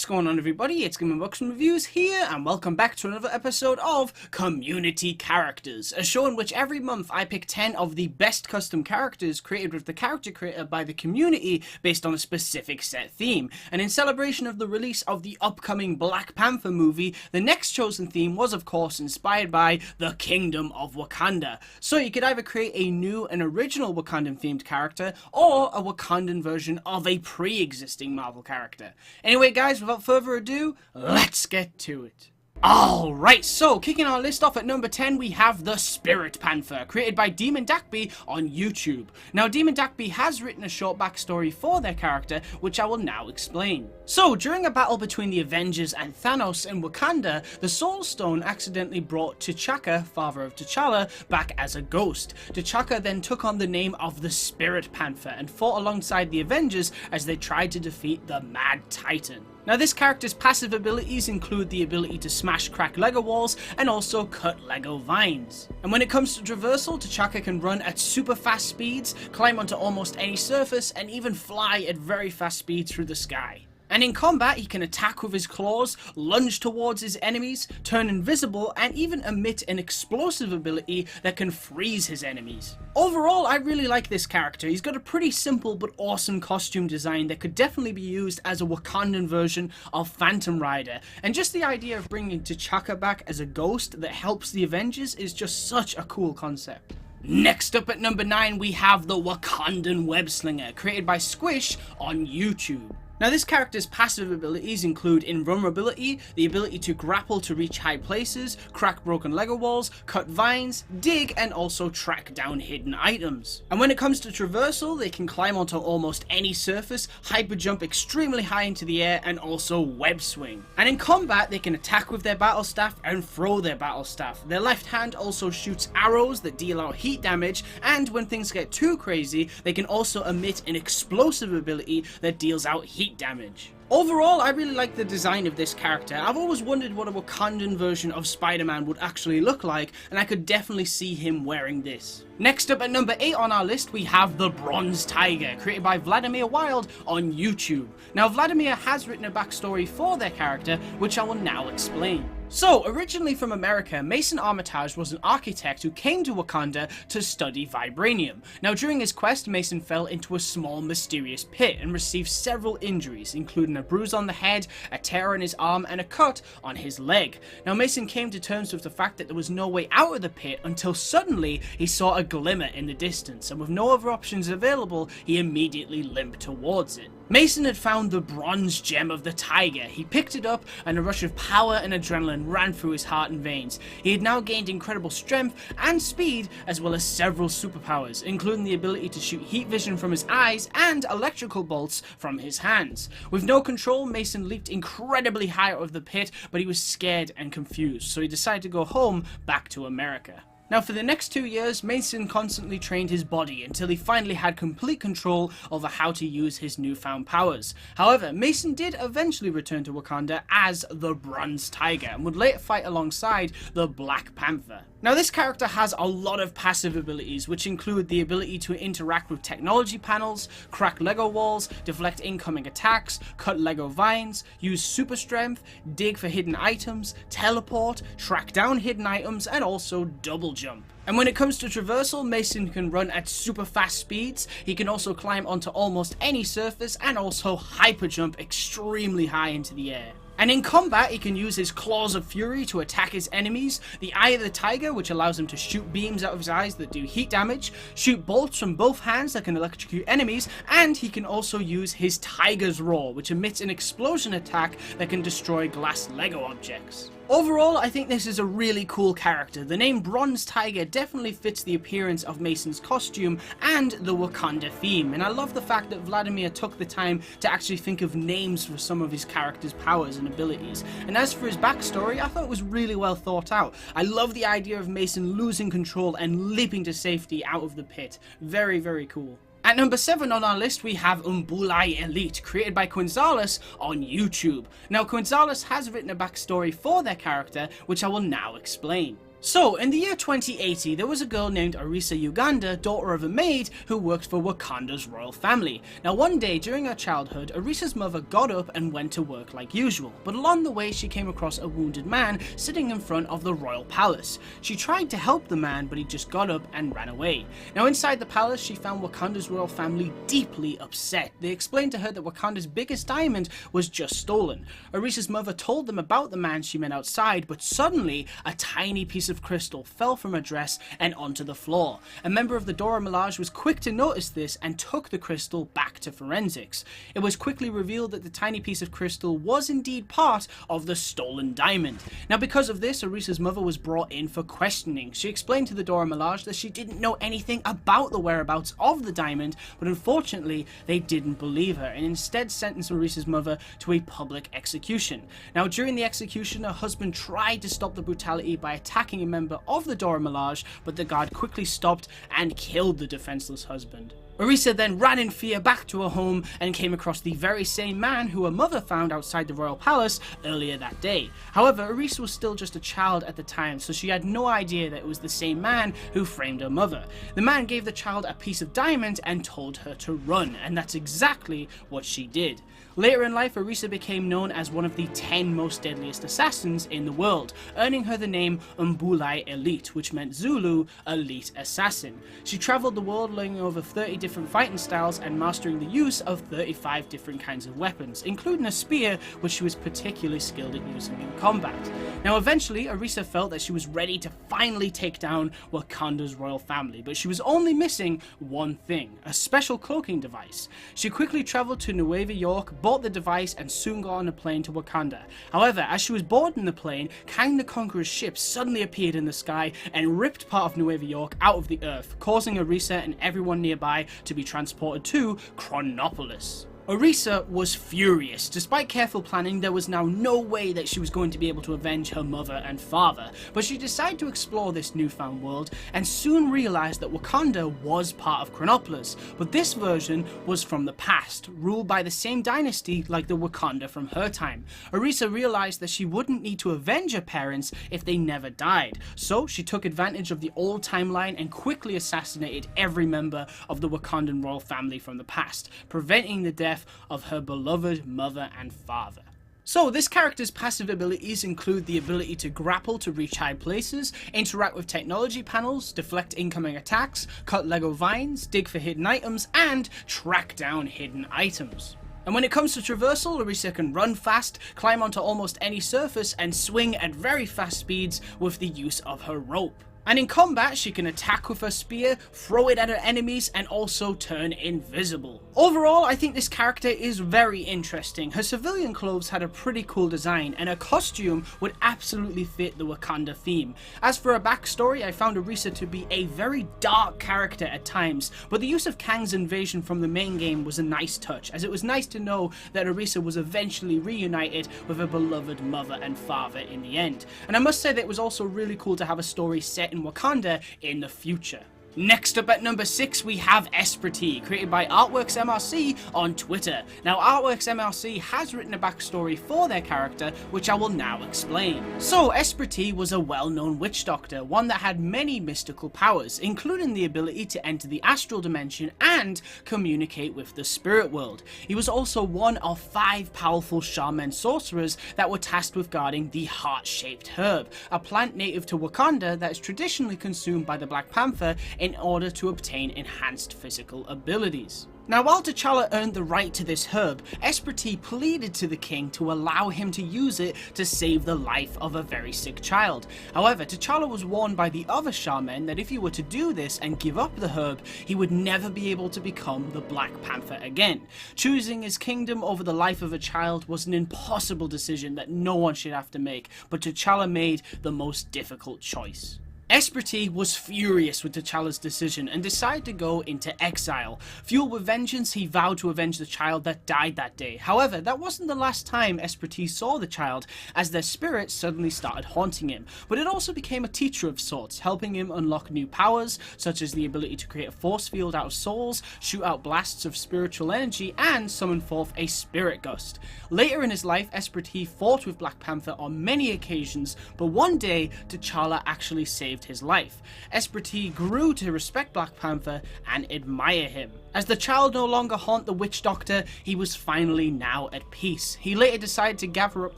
What's going on, everybody? It's GameUnboxingReviews here, and welcome back to another episode of Community Characters, a show in which every month I pick 10 of the best custom characters created with the character creator by the community based on a specific set theme. And in celebration of the release of the upcoming Black Panther movie, the next chosen theme was of course inspired by the Kingdom of Wakanda. So you could either create a new and original Wakandan themed character, or a Wakandan version of a pre-existing Marvel character. Anyway guys, without further ado, let's get to it. Alright, so kicking our list off at number 10, we have the Spirit Panther, created by Demon Dakby on YouTube. Now, Demon Dakby has written a short backstory for their character, which I will now explain. So, during a battle between the Avengers and Thanos in Wakanda, the Soul Stone accidentally brought T'Chaka, father of T'Challa, back as a ghost. T'Chaka then took on the name of the Spirit Panther and fought alongside the Avengers as they tried to defeat the Mad Titan. Now, this character's passive abilities include the ability to smash crack Lego walls and also cut Lego vines. And when it comes to traversal, T'Chaka can run at super fast speeds, climb onto almost any surface, and even fly at very fast speeds through the sky. And in combat, he can attack with his claws, lunge towards his enemies, turn invisible, and even emit an explosive ability that can freeze his enemies. Overall, I really like this character. He's got a pretty simple but awesome costume design that could definitely be used as a Wakandan version of Phantom Rider. And just the idea of bringing T'Chaka back as a ghost that helps the Avengers is just such a cool concept. Next up at number 9, we have the Wakandan Webslinger, created by Squish on YouTube. Now, this character's passive abilities include invulnerability, the ability to grapple to reach high places, crack broken Lego walls, cut vines, dig, and also track down hidden items. And when it comes to traversal, they can climb onto almost any surface, hyper jump extremely high into the air, and also web swing. And in combat, they can attack with their battle staff and throw their battle staff. Their left hand also shoots arrows that deal out heat damage, and when things get too crazy, they can also emit an explosive ability that deals out heat damage. Overall, I really like the design of this character. I've always wondered what a Wakandan version of Spider-Man would actually look like, and I could definitely see him wearing this. Next up at number 8 on our list, we have the Bronze Tiger, created by Vladimir Wild on YouTube. Now, Vladimir has written a backstory for their character, which I will now explain. So, originally from America, Mason Armitage was an architect who came to Wakanda to study vibranium. Now, during his quest, Mason fell into a small, mysterious pit and received several injuries, including a bruise on the head, a tear on his arm, and a cut on his leg. Now, Mason came to terms with the fact that there was no way out of the pit until suddenly he saw a glimmer in the distance, and with no other options available, he immediately limped towards it. Mason had found the bronze gem of the tiger. He picked it up, and a rush of power and adrenaline ran through his heart and veins. He had now gained incredible strength and speed, as well as several superpowers, including the ability to shoot heat vision from his eyes and electrical bolts from his hands. With no control, Mason leaped incredibly high out of the pit, but he was scared and confused, so he decided to go home back to America. Now, for the next 2 years, Mason constantly trained his body until he finally had complete control over how to use his newfound powers. However, Mason did eventually return to Wakanda as the Bronze Tiger and would later fight alongside the Black Panther. Now, this character has a lot of passive abilities, which include the ability to interact with technology panels, crack Lego walls, deflect incoming attacks, cut Lego vines, use super strength, dig for hidden items, teleport, track down hidden items, and also double jump. And when it comes to traversal, Mason can run at super fast speeds, he can also climb onto almost any surface, and also hyper jump extremely high into the air. And in combat, he can use his Claws of Fury to attack his enemies, the Eye of the Tiger, which allows him to shoot beams out of his eyes that do heat damage, shoot bolts from both hands that can electrocute enemies, and he can also use his Tiger's Roar, which emits an explosion attack that can destroy glass Lego objects. Overall, I think this is a really cool character. The name Bronze Tiger definitely fits the appearance of Mason's costume and the Wakanda theme, and I love the fact that Vladimir took the time to actually think of names for some of his character's powers and abilities. And as for his backstory, I thought it was really well thought out. I love the idea of Mason losing control and leaping to safety out of the pit. Very, very cool. At number 7 on our list, we have Enboli Elite, created by Quinzalis on YouTube. Now, Quinzalis has written a backstory for their character, which I will now explain. So, in the year 2080, there was a girl named Irisa Uganda, daughter of a maid, who worked for Wakanda's royal family. Now, one day during her childhood, Arisa's mother got up and went to work like usual, but along the way she came across a wounded man sitting in front of the royal palace. She tried to help the man, but he just got up and ran away. Now, inside the palace, she found Wakanda's royal family deeply upset. They explained to her that Wakanda's biggest diamond was just stolen. Arisa's mother told them about the man she met outside, but suddenly, a tiny piece of crystal fell from her dress and onto the floor. A member of the Dora Milaje was quick to notice this and took the crystal back to forensics. It was quickly revealed that the tiny piece of crystal was indeed part of the stolen diamond. Now, because of this, Arisa's mother was brought in for questioning. She explained to the Dora Milaje that she didn't know anything about the whereabouts of the diamond, but unfortunately they didn't believe her and instead sentenced Arisa's mother to a public execution. Now, during the execution, her husband tried to stop the brutality by attacking a member of the Dora Milaje, but the guard quickly stopped and killed the defenseless husband. Irisa then ran in fear back to her home and came across the very same man who her mother found outside the royal palace earlier that day. However, Irisa was still just a child at the time, so she had no idea that it was the same man who framed her mother. The man gave the child a piece of diamond and told her to run, and that's exactly what she did. Later in life, Irisa became known as one of the 10 most deadliest assassins in the world, earning her the name Enboli Elite, which meant Zulu Elite Assassin. She traveled the world learning over 30 different fighting styles and mastering the use of 35 different kinds of weapons, including a spear, which she was particularly skilled at using in combat. Now, eventually, Irisa felt that she was ready to finally take down Wakanda's royal family, but she was only missing one thing: a special cloaking device. She quickly traveled to Nueva York, bought the device, and soon got on a plane to Wakanda. However, as she was boarding the plane, Kang the Conqueror's ship suddenly appeared in the sky and ripped part of Nueva York out of the earth, causing Irisa and everyone nearby to be transported to Chronopolis. Irisa was furious. Despite careful planning, there was now no way that she was going to be able to avenge her mother and father, but she decided to explore this newfound world and soon realized that Wakanda was part of Chronopolis, but this version was from the past, ruled by the same dynasty like the Wakanda from her time. Irisa realized that she wouldn't need to avenge her parents if they never died, so she took advantage of the old timeline and quickly assassinated every member of the Wakandan royal family from the past, preventing the death of her beloved mother and father. So, this character's passive abilities include the ability to grapple to reach high places, interact with technology panels, deflect incoming attacks, cut Lego vines, dig for hidden items, and track down hidden items. And when it comes to traversal, Irisa can run fast, climb onto almost any surface, and swing at very fast speeds with the use of her rope. And in combat, she can attack with her spear, throw it at her enemies, and also turn invisible. Overall, I think this character is very interesting. Her civilian clothes had a pretty cool design, and her costume would absolutely fit the Wakanda theme. As for her backstory, I found Irisa to be a very dark character at times, but the use of Kang's invasion from the main game was a nice touch, as it was nice to know that Irisa was eventually reunited with her beloved mother and father in the end. And I must say that it was also really cool to have a story set in Wakanda in the future. Next up at number 6, we have Esper T, created by Artworks MRC on Twitter. Now, Artworks MRC has written a backstory for their character, which I will now explain. So, Esper T was a well-known witch doctor, one that had many mystical powers, including the ability to enter the astral dimension and communicate with the spirit world. He was also one of 5 powerful shaman sorcerers that were tasked with guarding the heart-shaped herb, a plant native to Wakanda that is traditionally consumed by the Black Panther in order to obtain enhanced physical abilities. Now, while T'Challa earned the right to this herb, Esper T pleaded to the king to allow him to use it to save the life of a very sick child. However, T'Challa was warned by the other shaman that if he were to do this and give up the herb, he would never be able to become the Black Panther again. Choosing his kingdom over the life of a child was an impossible decision that no one should have to make, but T'Challa made the most difficult choice. Esper T was furious with T'Challa's decision and decided to go into exile. Fueled with vengeance, he vowed to avenge the child that died that day. However, that wasn't the last time Esper T saw the child, as their spirit suddenly started haunting him. But it also became a teacher of sorts, helping him unlock new powers, such as the ability to create a force field out of souls, shoot out blasts of spiritual energy, and summon forth a spirit gust. Later in his life, Esper T fought with Black Panther on many occasions, but one day, T'Challa actually saved his life. Esper T grew to respect Black Panther and admire him. As the child no longer haunted the witch doctor, he was finally now at peace. He later decided to gather up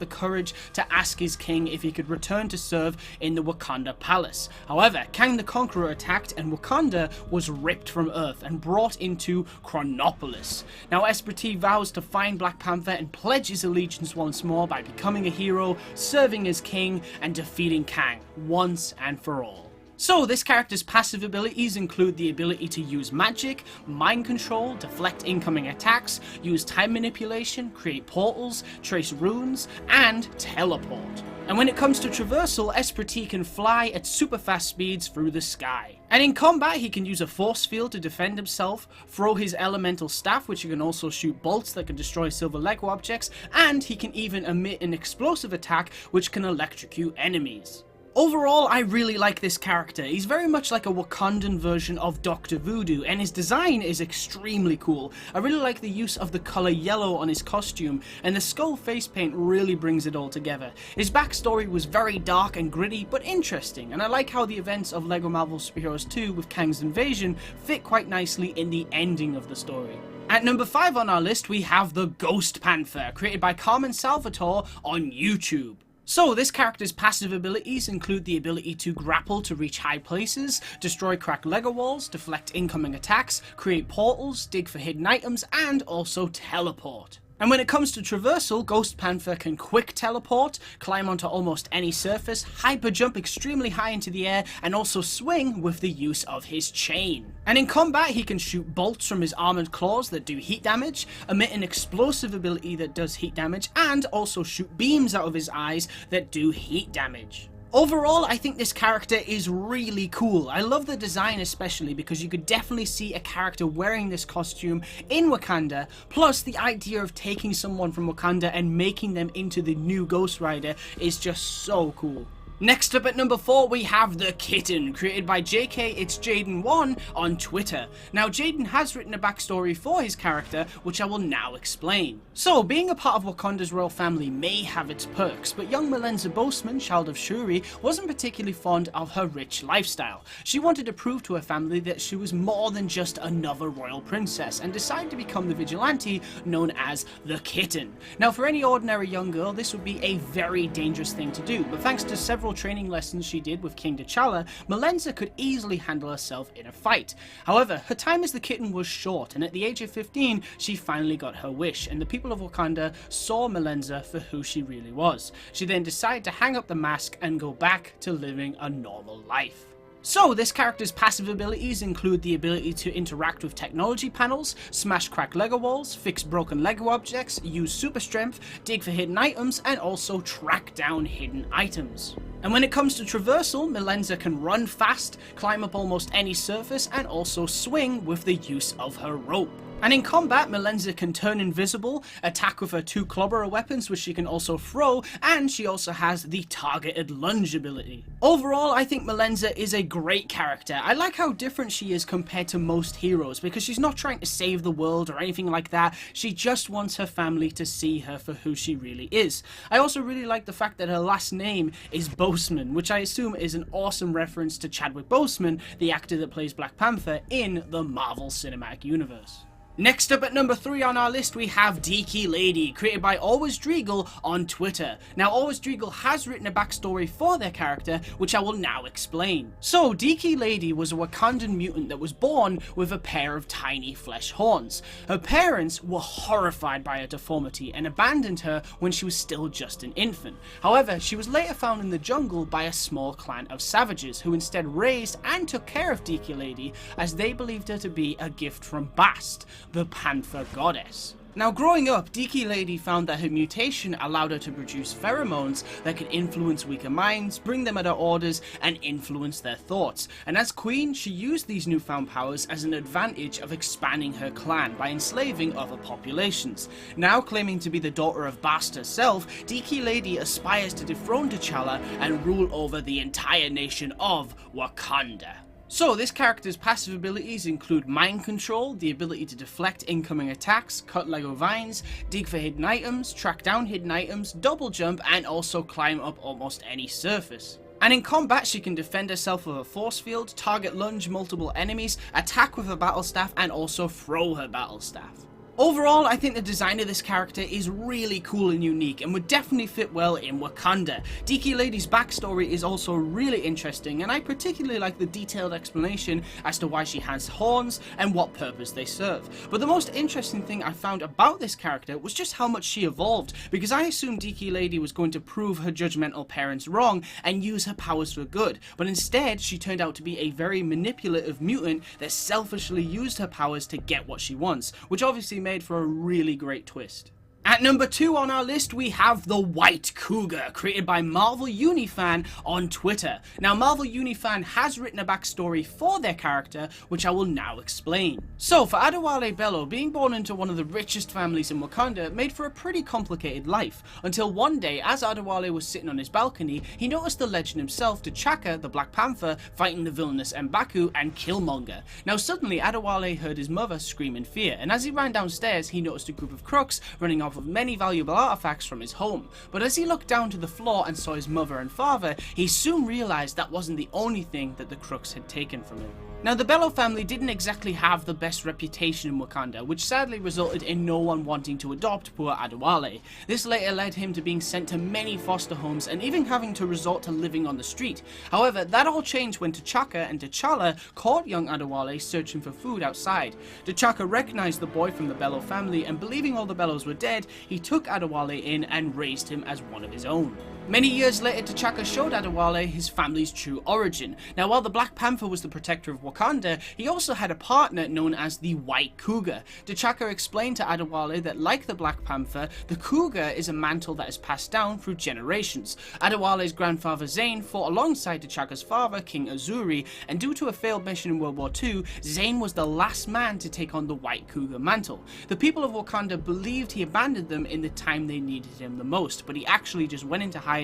the courage to ask his king if he could return to serve in the Wakanda palace. However, Kang the Conqueror attacked and Wakanda was ripped from Earth and brought into Chronopolis. Now Esper T vows to find Black Panther and pledge his allegiance once more by becoming a hero, serving as king, and defeating Kang once and for all. So this character's passive abilities include the ability to use magic, mind control, deflect incoming attacks, use time manipulation, create portals, trace runes, and teleport. And when it comes to traversal, Esper T can fly at super fast speeds through the sky. And in combat, he can use a force field to defend himself, throw his elemental staff, which he can also shoot bolts that can destroy silver Lego objects, and he can even emit an explosive attack which can electrocute enemies. Overall, I really like this character. He's very much like a Wakandan version of Dr. Voodoo, and his design is extremely cool. I really like the use of the color yellow on his costume, and the skull face paint really brings it all together. His backstory was very dark and gritty, but interesting, and I like how the events of LEGO Marvel Super Heroes 2 with Kang's invasion fit quite nicely in the ending of the story. At number 5 on our list, we have the Ghost Panther, created by Carmen Salvatore on YouTube. So this character's passive abilities include the ability to grapple to reach high places, destroy cracked Lego walls, deflect incoming attacks, create portals, dig for hidden items, and also teleport. And when it comes to traversal, Ghost Panther can quick teleport, climb onto almost any surface, hyper jump extremely high into the air, and also swing with the use of his chain. And in combat, he can shoot bolts from his armored claws that do heat damage, emit an explosive ability that does heat damage, and also shoot beams out of his eyes that do heat damage. Overall, I think this character is really cool. I love the design especially because you could definitely see a character wearing this costume in Wakanda, plus the idea of taking someone from Wakanda and making them into the new Ghost Rider is just so cool. Next up at number 4, we have the Kitten, created by JK It's Jaden1 on Twitter. Now Jaden has written a backstory for his character, which I will now explain. So, being a part of Wakanda's royal family may have its perks, but young Melenza Boseman, child of Shuri, wasn't particularly fond of her rich lifestyle. She wanted to prove to her family that she was more than just another royal princess, and decided to become the vigilante known as the Kitten. Now for any ordinary young girl, this would be a very dangerous thing to do, but thanks to several training lessons she did with King T'Challa, Melenza could easily handle herself in a fight. However, her time as the Kitten was short, and at the age of 15, she finally got her wish, and the people of Wakanda saw Melenza for who she really was. She then decided to hang up the mask and go back to living a normal life. So, this character's passive abilities include the ability to interact with technology panels, smash cracked Lego walls, fix broken Lego objects, use super strength, dig for hidden items, and also track down hidden items. And when it comes to traversal, Melenza can run fast, climb up almost any surface, and also swing with the use of her rope. And in combat, Melenza can turn invisible, attack with her 2 clobberer weapons which she can also throw, and she also has the targeted lunge ability. Overall, I think Melenza is a great character. I like how different she is compared to most heroes, because she's not trying to save the world or anything like that, she just wants her family to see her for who she really is. I also really like the fact that her last name is Boseman, which I assume is an awesome reference to Chadwick Boseman, the actor that plays Black Panther in the Marvel Cinematic Universe. Next up at number 3 on our list, we have Deaky Lady, created by Always Dreagle on Twitter. Now, Always Dreagle has written a backstory for their character, which I will now explain. So, Deaky Lady was a Wakandan mutant that was born with a pair of tiny flesh horns. Her parents were horrified by her deformity and abandoned her when she was still just an infant. However, she was later found in the jungle by a small clan of savages, who instead raised and took care of Deaky Lady, as they believed her to be a gift from Bast, the Panther goddess. Now growing up, Deaky Lady found that her mutation allowed her to produce pheromones that could influence weaker minds, bring them at her orders, and influence their thoughts. And as queen, she used these newfound powers as an advantage of expanding her clan by enslaving other populations. Now claiming to be the daughter of Bast herself, Deaky Lady aspires to dethrone T'Challa and rule over the entire nation of Wakanda. So this character's passive abilities include mind control, the ability to deflect incoming attacks, cut Lego vines, dig for hidden items, track down hidden items, double jump, and also climb up almost any surface. And in combat, she can defend herself with a force field, target lunge multiple enemies, attack with her battle staff, and also throw her battle staff. Overall, I think the design of this character is really cool and unique and would definitely fit well in Wakanda. Deaky Lady's backstory is also really interesting, and I particularly like the detailed explanation as to why she has horns and what purpose they serve. But the most interesting thing I found about this character was just how much she evolved, because I assumed Deaky Lady was going to prove her judgmental parents wrong and use her powers for good, but instead she turned out to be a very manipulative mutant that selfishly used her powers to get what she wants, which obviously made for a really great twist. At number 2 on our list, we have the White Cougar, created by Marvel Unifan on Twitter. Now, Marvel Unifan has written a backstory for their character, which I will now explain. So, for Adewale Bello, being born into one of the richest families in Wakanda made for a pretty complicated life, until one day, as Adewale was sitting on his balcony, he noticed the legend himself, T'Chaka, the Black Panther, fighting the villainous M'Baku and Killmonger. Now, suddenly, Adewale heard his mother scream in fear, and as he ran downstairs, he noticed a group of crooks running off of many valuable artifacts from his home. But as he looked down to the floor and saw his mother and father, he soon realized that wasn't the only thing that the crooks had taken from him. Now, the Bello family didn't exactly have the best reputation in Wakanda, which sadly resulted in no one wanting to adopt poor Adewale. This later led him to being sent to many foster homes and even having to resort to living on the street. However, that all changed when T'Chaka and T'Challa caught young Adewale searching for food outside. T'Chaka recognized the boy from the Bello family, and believing all the Bellos were dead, he took Adewale in and raised him as one of his own. Many years later, T'Chaka showed Adewale his family's true origin. Now, while the Black Panther was the protector of Wakanda, he also had a partner known as the White Cougar. T'Chaka explained to Adewale that, like the Black Panther, the Cougar is a mantle that is passed down through generations. Adewale's grandfather Zayn fought alongside T'Chaka's father, King Azuri, and due to a failed mission in World War II, Zayn was the last man to take on the White Cougar mantle. The people of Wakanda believed he abandoned them in the time they needed him the most, but he actually just went into hiding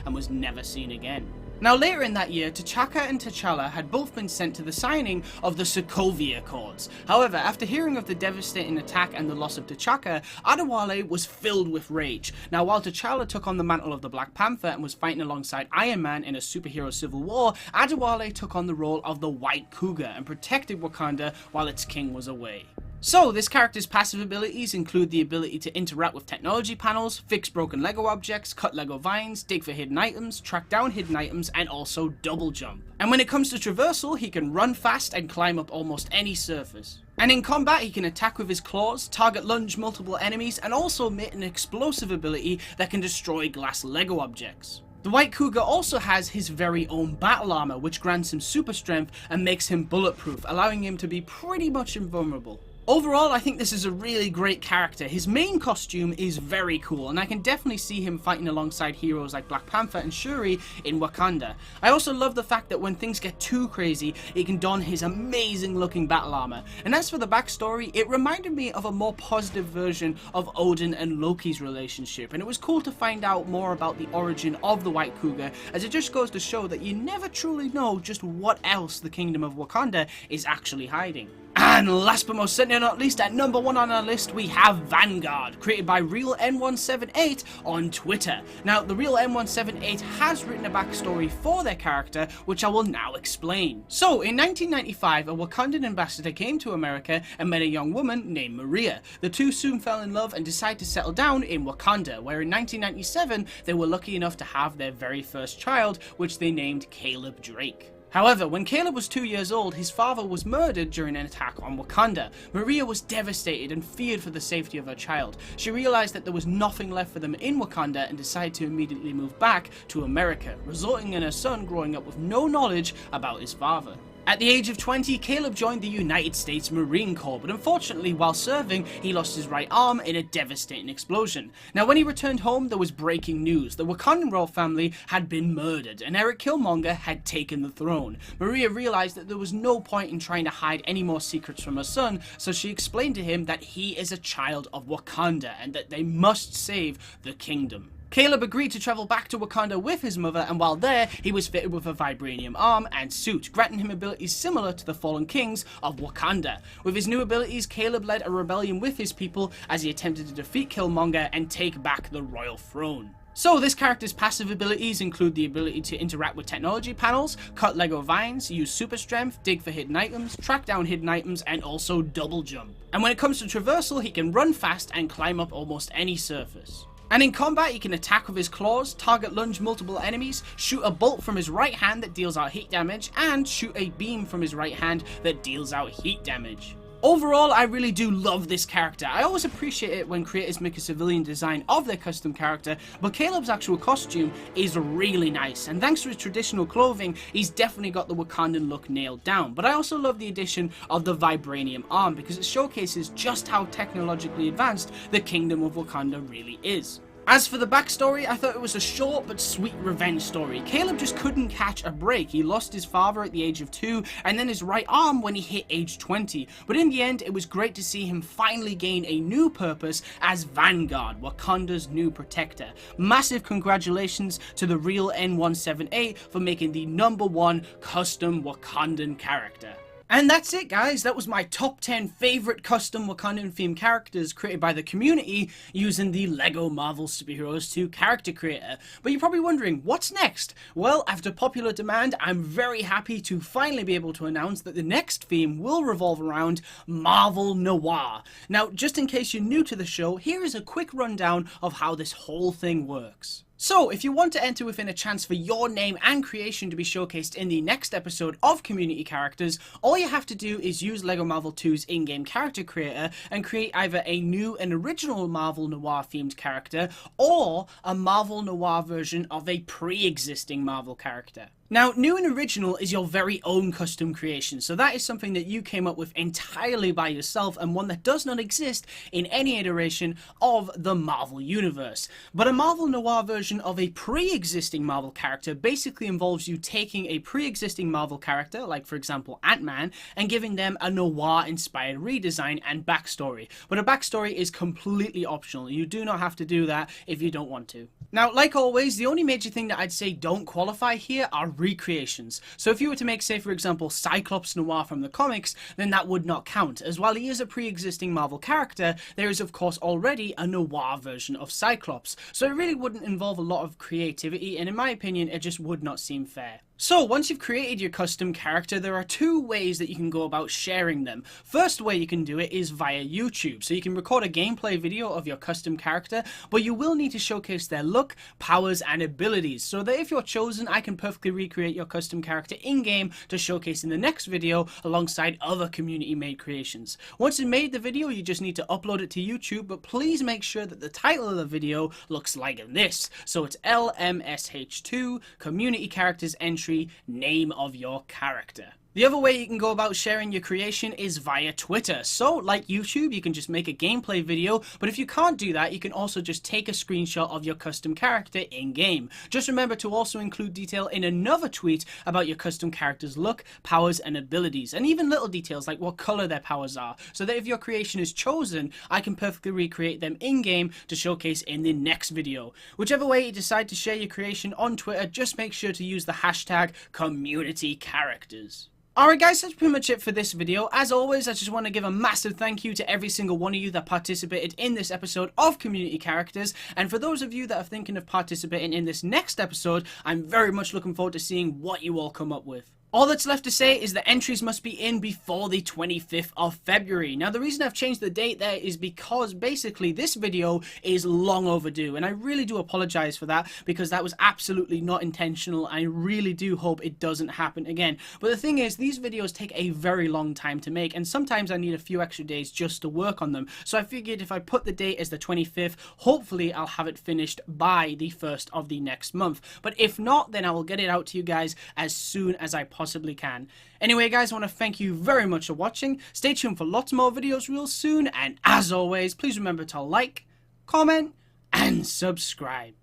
and was never seen again. Now, later in that year, T'Chaka and T'Challa had both been sent to the signing of the Sokovia Accords. However, after hearing of the devastating attack and the loss of T'Chaka, Adewale was filled with rage. Now, while T'Challa took on the mantle of the Black Panther and was fighting alongside Iron Man in a superhero civil war, Adewale took on the role of the White Cougar and protected Wakanda while its king was away. So, this character's passive abilities include the ability to interact with technology panels, fix broken Lego objects, cut Lego vines, dig for hidden items, track down hidden items, and also double jump. And when it comes to traversal, he can run fast and climb up almost any surface. And in combat, he can attack with his claws, target lunge multiple enemies, and also emit an explosive ability that can destroy glass Lego objects. The White Cougar also has his very own battle armor, which grants him super strength and makes him bulletproof, allowing him to be pretty much invulnerable. Overall, I think this is a really great character. His main costume is very cool, and I can definitely see him fighting alongside heroes like Black Panther and Shuri in Wakanda. I also love the fact that when things get too crazy, he can don his amazing looking battle armor. And as for the backstory, it reminded me of a more positive version of Odin and Loki's relationship, and it was cool to find out more about the origin of the White Cougar, as it just goes to show that you never truly know just what else the Kingdom of Wakanda is actually hiding. And last but most certainly not least, at number 1 on our list, we have Vanguard, created by Real N178 on Twitter. Now, the Real N178 has written a backstory for their character, which I will now explain. So, in 1995, a Wakandan ambassador came to America and met a young woman named Maria. The two soon fell in love and decided to settle down in Wakanda, where in 1997, they were lucky enough to have their very first child, which they named Caleb Drake. However, when Caleb was 2 years old, his father was murdered during an attack on Wakanda. Maria was devastated and feared for the safety of her child. She realized that there was nothing left for them in Wakanda and decided to immediately move back to America, resulting in her son growing up with no knowledge about his father. At the age of 20, Caleb joined the United States Marine Corps, but unfortunately while serving, he lost his right arm in a devastating explosion. Now when he returned home, there was breaking news. The Wakandan royal family had been murdered, and Eric Killmonger had taken the throne. Maria realized that there was no point in trying to hide any more secrets from her son, so she explained to him that he is a child of Wakanda, and that they must save the kingdom. Caleb agreed to travel back to Wakanda with his mother, and while there, he was fitted with a vibranium arm and suit, granting him abilities similar to the fallen kings of Wakanda. With his new abilities, Caleb led a rebellion with his people as he attempted to defeat Killmonger and take back the royal throne. So this character's passive abilities include the ability to interact with technology panels, cut Lego vines, use super strength, dig for hidden items, track down hidden items, and also double jump. And when it comes to traversal, he can run fast and climb up almost any surface. And in combat, he can attack with his claws, target lunge multiple enemies, shoot a bolt from his right hand that deals out heat damage, and shoot a beam from his right hand that deals out heat damage. Overall, I really do love this character. I always appreciate it when creators make a civilian design of their custom character, but Caleb's actual costume is really nice, and thanks to his traditional clothing, he's definitely got the Wakandan look nailed down. But I also love the addition of the vibranium arm, because it showcases just how technologically advanced the Kingdom of Wakanda really is. As for the backstory, I thought it was a short but sweet revenge story. Caleb just couldn't catch a break. He lost his father at the age of 2 and then his right arm when he hit age 20. But in the end, it was great to see him finally gain a new purpose as Vanguard, Wakanda's new protector. Massive congratulations to the real N178 for making the #1 custom Wakandan character. And that's it, guys. That was my top 10 favorite custom Wakandan themed characters created by the community using the LEGO Marvel Superheroes 2 character creator. But you're probably wondering, what's next? Well, after popular demand, I'm very happy to finally be able to announce that the next theme will revolve around Marvel Noir. Now, just in case you're new to the show, here is a quick rundown of how this whole thing works. So, if you want to enter within a chance for your name and creation to be showcased in the next episode of Community Characters, all you have to do is use LEGO Marvel 2's in-game character creator and create either a new and original Marvel Noir themed character or a Marvel Noir version of a pre-existing Marvel character. Now, new and original is your very own custom creation, so that is something that you came up with entirely by yourself and one that does not exist in any iteration of the Marvel Universe. But a Marvel Noir version of a pre-existing Marvel character basically involves you taking a pre-existing Marvel character, like for example Ant-Man, and giving them a Noir-inspired redesign and backstory. But a backstory is completely optional. You do not have to do that if you don't want to. Now, like always, the only major thing that I'd say don't qualify here are recreations. So if you were to make, say for example, Cyclops Noir from the comics, then that would not count, as while he is a pre-existing Marvel character, there is of course already a Noir version of Cyclops. So it really wouldn't involve a lot of creativity, and in my opinion, it just would not seem fair. So, once you've created your custom character, there are two ways that you can go about sharing them. First way you can do it is via YouTube. So you can record a gameplay video of your custom character, but you will need to showcase their look, powers, and abilities, so that if you're chosen, I can perfectly recreate your custom character in-game to showcase in the next video alongside other community-made creations. Once you've made the video, you just need to upload it to YouTube, but please make sure that the title of the video looks like this. So it's LMSH2, Community Characters Entry, name of your character. The other way you can go about sharing your creation is via Twitter. So, like YouTube, you can just make a gameplay video, but if you can't do that, you can also just take a screenshot of your custom character in-game. Just remember to also include detail in another tweet about your custom character's look, powers, and abilities, and even little details like what color their powers are, so that if your creation is chosen, I can perfectly recreate them in-game to showcase in the next video. Whichever way you decide to share your creation on Twitter, just make sure to use the hashtag #CommunityCharacters. Alright guys, that's pretty much it for this video. As always, I just want to give a massive thank you to every single one of you that participated in this episode of Community Characters, and for those of you that are thinking of participating in this next episode, I'm very much looking forward to seeing what you all come up with. All that's left to say is that entries must be in before the 25th of February. Now, the reason I've changed the date there is because basically this video is long overdue, and I really do apologize for that because that was absolutely not intentional. I really do hope it doesn't happen again. But the thing is, these videos take a very long time to make, and sometimes I need a few extra days just to work on them. So I figured if I put the date as the 25th, hopefully I'll have it finished by the 1st of the next month. But if not, then I will get it out to you guys as soon as I possibly possibly can. Anyway guys, I want to thank you very much for watching. Stay tuned for lots more videos real soon, and as always, please remember to like, comment, and subscribe.